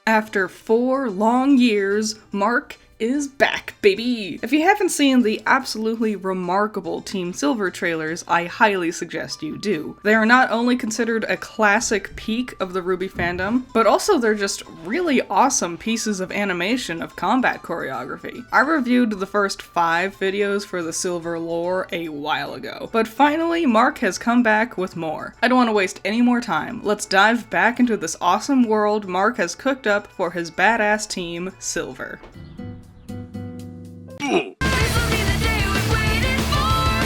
After 4 long years, Mark is back, baby! If you haven't seen the absolutely remarkable Team Silver trailers, I highly suggest you do. They are not only considered a classic peak of the RWBY fandom, but also they're just really awesome pieces of animation of combat choreography. I reviewed the first 5 videos for the Silver lore a while ago, but finally Mark has come back with more. I don't want to waste any more time. Let's dive back into this awesome world Mark has cooked up for his badass team, Silver.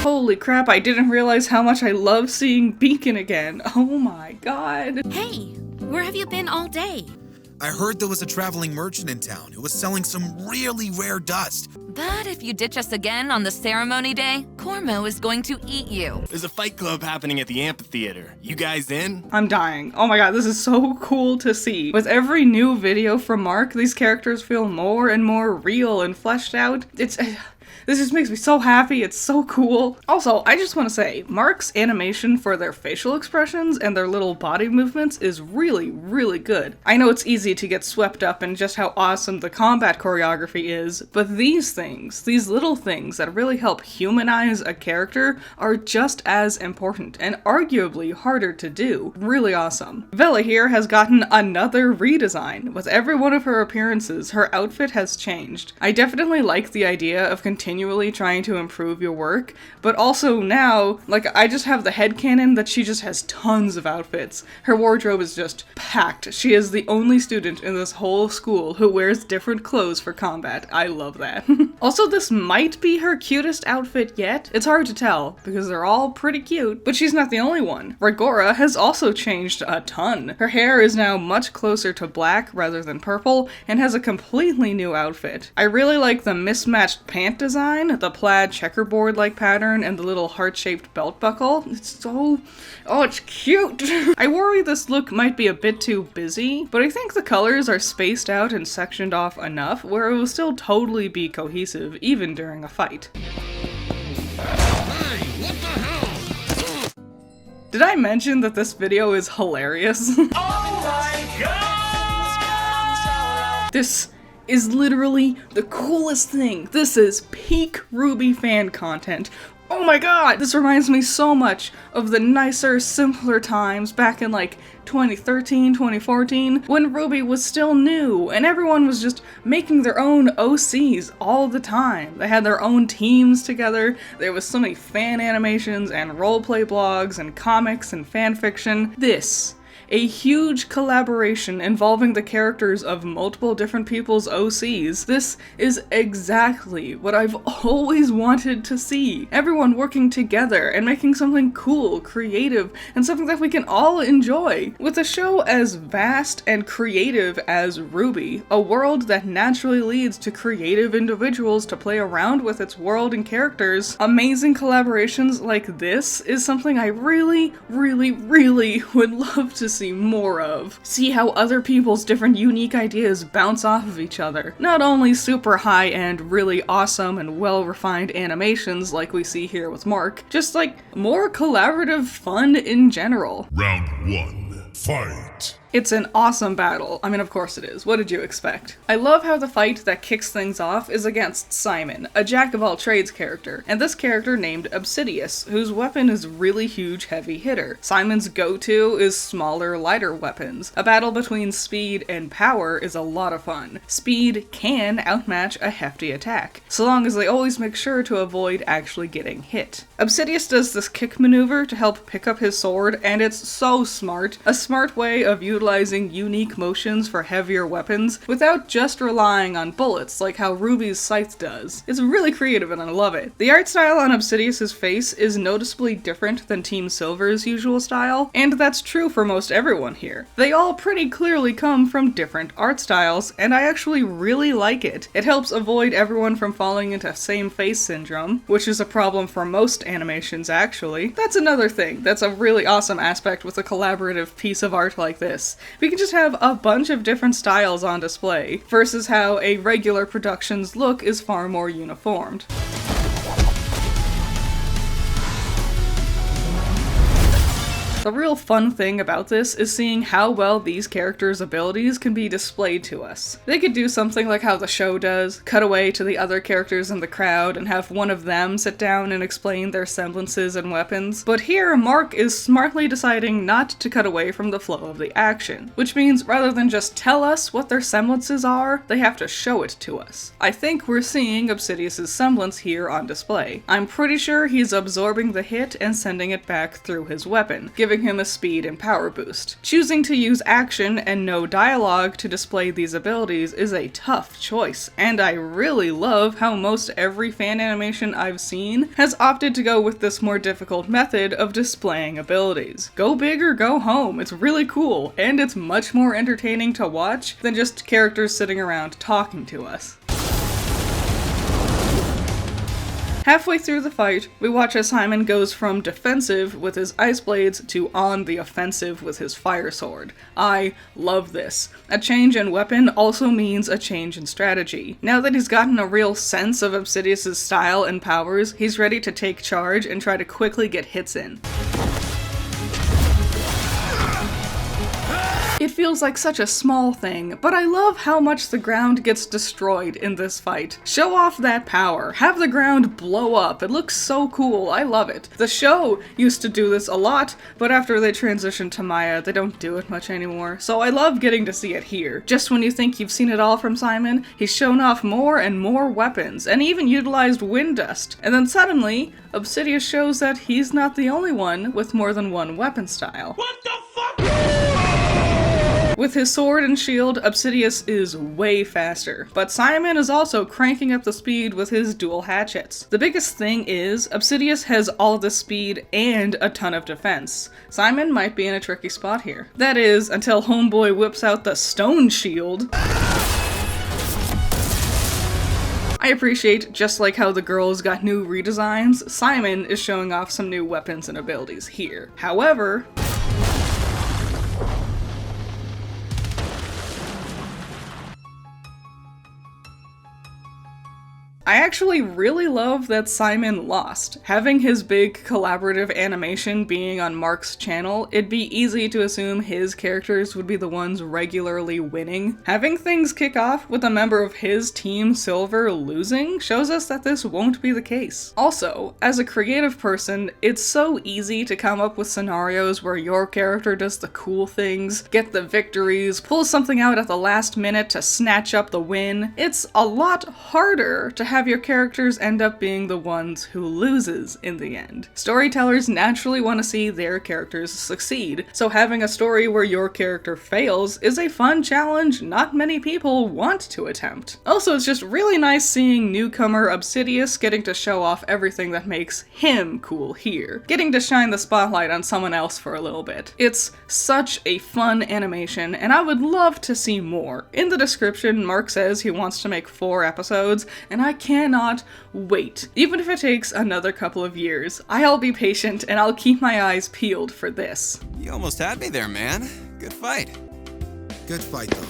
Holy crap, I didn't realize how much I love seeing Beacon again. Oh my god. Hey, where have you been all day? I heard there was a traveling merchant in town who was selling some really rare dust. But if you ditch us again on the ceremony day, Cormo is going to eat you. There's a fight club happening at the amphitheater. You guys in? I'm dying. Oh my god, this is so cool to see. With every new video from Mark, these characters feel more and more real and fleshed out. This just makes me so happy, it's so cool. Also, I just want to say, Mark's animation for their facial expressions and their little body movements is really, really good. I know it's easy to get swept up in just how awesome the combat choreography is, but these things, these little things that really help humanize a character are just as important and arguably harder to do. Really awesome. Vela here has gotten another redesign. With every one of her appearances, her outfit has changed. I definitely like the idea of continually trying to improve your work, but also now, like, I just have the headcanon that she just has tons of outfits. Her wardrobe is just packed. She is the only student in this whole school who wears different clothes for combat. I love that. Also, this might be her cutest outfit yet. It's hard to tell, because they're all pretty cute, but she's not the only one. Rigora has also changed a ton. Her hair is now much closer to black rather than purple, and has a completely new outfit. I really like the mismatched pant design, the plaid checkerboard-like pattern, and the little heart-shaped belt buckle. It's cute! I worry this look might be a bit too busy, but I think the colors are spaced out and sectioned off enough where it will still totally be cohesive, even during a fight. Hey, what the hell? Did I mention that this video is hilarious? Oh my god! This is literally the coolest thing. This is peak RWBY fan content. Oh my god! This reminds me so much of the nicer, simpler times back in like 2013, 2014, when RWBY was still new and everyone was just making their own OCs all the time. They had their own teams together, there was so many fan animations and roleplay blogs and comics and fanfiction. This, a huge collaboration involving the characters of multiple different people's OCs. This is exactly what I've always wanted to see. Everyone working together and making something cool, creative, and something that we can all enjoy. With a show as vast and creative as RWBY, a world that naturally leads to creative individuals to play around with its world and characters, amazing collaborations like this is something I really, really, really would love to see more of. See how other people's different unique ideas bounce off of each other. Not only super high-end, really awesome and well-refined animations like we see here with Mark, just like more collaborative fun in general. Round 1, fight! It's an awesome battle. I mean, of course it is. What did you expect? I love how the fight that kicks things off is against Simon, a jack-of-all-trades character, and this character named Obsidious, whose weapon is really huge heavy hitter. Simon's go-to is smaller, lighter weapons. A battle between speed and power is a lot of fun. Speed can outmatch a hefty attack, so long as they always make sure to avoid actually getting hit. Obsidious does this kick maneuver to help pick up his sword, and it's so smart. A smart way of utilizing unique motions for heavier weapons without just relying on bullets like how RWBY's Scythe does. It's really creative and I love it. The art style on Obsidious's face is noticeably different than Team Silver's usual style, and that's true for most everyone here. They all pretty clearly come from different art styles, and I actually really like it. It helps avoid everyone from falling into same face syndrome, which is a problem for most animations actually. That's another thing that's a really awesome aspect with a collaborative piece of art like this. We can just have a bunch of different styles on display, versus how a regular production's look is far more uniformed. The real fun thing about this is seeing how well these characters' abilities can be displayed to us. They could do something like how the show does, cut away to the other characters in the crowd and have one of them sit down and explain their semblances and weapons, but here Mark is smartly deciding not to cut away from the flow of the action, which means rather than just tell us what their semblances are, they have to show it to us. I think we're seeing Obsidious' semblance here on display. I'm pretty sure he's absorbing the hit and sending it back through his weapon, giving him a speed and power boost. Choosing to use action and no dialogue to display these abilities is a tough choice, and I really love how most every fan animation I've seen has opted to go with this more difficult method of displaying abilities. Go big or go home, it's really cool, and it's much more entertaining to watch than just characters sitting around talking to us. Halfway through the fight, we watch as Simon goes from defensive with his ice blades to on the offensive with his fire sword. I love this. A change in weapon also means a change in strategy. Now that he's gotten a real sense of Obsidious' style and powers, he's ready to take charge and try to quickly get hits in. It feels like such a small thing, but I love how much the ground gets destroyed in this fight. Show off that power. Have the ground blow up. It looks so cool. I love it. The show used to do this a lot, but after they transitioned to Maya, they don't do it much anymore. So I love getting to see it here. Just when you think you've seen it all from Simon, he's shown off more and more weapons, and even utilized wind dust. And then suddenly, Obsidious shows that he's not the only one with more than one weapon style. What the fuck? With his sword and shield, Obsidious is way faster, but Simon is also cranking up the speed with his dual hatchets. The biggest thing is, Obsidious has all the speed and a ton of defense. Simon might be in a tricky spot here. That is, until Homeboy whips out the stone shield. I appreciate, just like how the girls got new redesigns, Simon is showing off some new weapons and abilities here. However, I actually really love that Simon lost. Having his big collaborative animation being on Mark's channel, it'd be easy to assume his characters would be the ones regularly winning. Having things kick off with a member of his Team Silver losing shows us that this won't be the case. Also, as a creative person, it's so easy to come up with scenarios where your character does the cool things, get the victories, pull something out at the last minute to snatch up the win. It's a lot harder to have your characters end up being the ones who loses in the end. Storytellers naturally want to see their characters succeed, so having a story where your character fails is a fun challenge not many people want to attempt. Also, it's just really nice seeing newcomer Obsidious getting to show off everything that makes him cool here, getting to shine the spotlight on someone else for a little bit. It's such a fun animation, and I would love to see more. In the description, Mark says he wants to make 4 episodes, and I cannot wait. Even if it takes another couple of years, I'll be patient and I'll keep my eyes peeled for this. You almost had me there, man. Good fight. Good fight, though.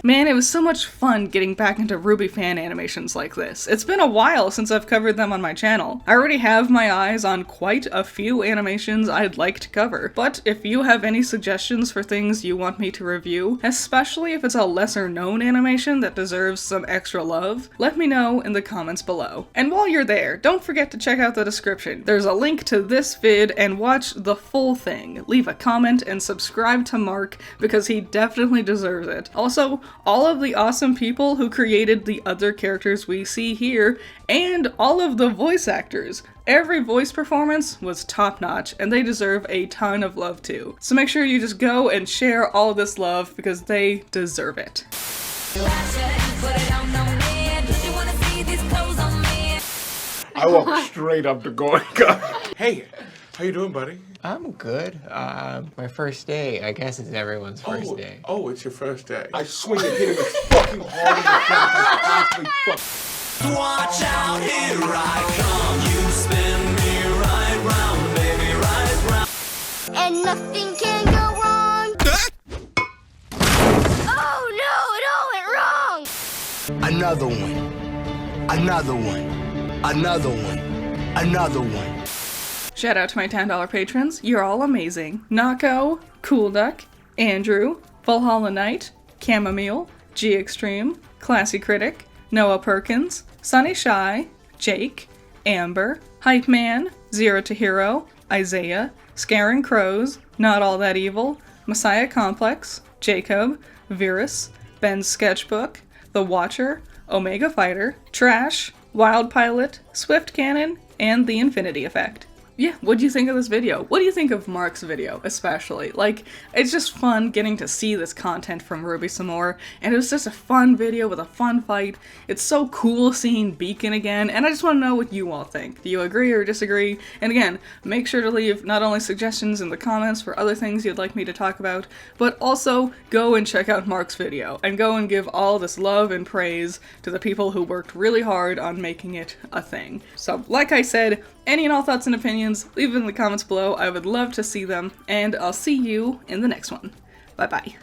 Man, it was so much fun getting back into RWBY fan animations like this. It's been a while since I've covered them on my channel. I already have my eyes on quite a few animations I'd like to cover, but if you have any suggestions for things you want me to review, especially if it's a lesser known animation that deserves some extra love, let me know in the comments below. And while you're there, don't forget to check out the description. There's a link to this vid and watch the full thing. Leave a comment and subscribe to Mark because he definitely deserves it. Also, all of the awesome people who created the other characters we see here, and all of the voice actors. Every voice performance was top-notch, and they deserve a ton of love too. So make sure you just go and share all this love because they deserve it. I walked straight up to Gorgon. Hey, how you doing, buddy? I'm good. My first day. I guess it's everyone's first day. Oh, it's your first day. I swing and hit him as fucking hard as I can. Watch out, here I come. You spin me right round, baby, right round. And nothing can go wrong. Oh no, it all went wrong. Another one. Another one. Another one. Another one. Shout out to my $10 patrons. You're all amazing. Nako, Cool Duck, Andrew, Valhalla Knight, Chamomile, G Extreme, Classy Critic, Noah Perkins, Sunny Shy, Jake, Amber, Hype Man, Zero to Hero, Isaiah, Scaring Crows, Not All That Evil, Messiah Complex, Jacob, Virus, Ben's Sketchbook, The Watcher, Omega Fighter, Trash, Wild Pilot, Swift Cannon, and The Infinity Effect. Yeah, what do you think of this video? What do you think of Mark's video, especially? Like, it's just fun getting to see this content from Ruby some more, and it was just a fun video with a fun fight. It's so cool seeing Beacon again, and I just want to know what you all think. Do you agree or disagree? And again, make sure to leave not only suggestions in the comments for other things you'd like me to talk about, but also go and check out Mark's video, and go and give all this love and praise to the people who worked really hard on making it a thing. So, like I said, any and all thoughts and opinions, leave them in the comments below. I would love to see them, and I'll see you in the next one. Bye-bye.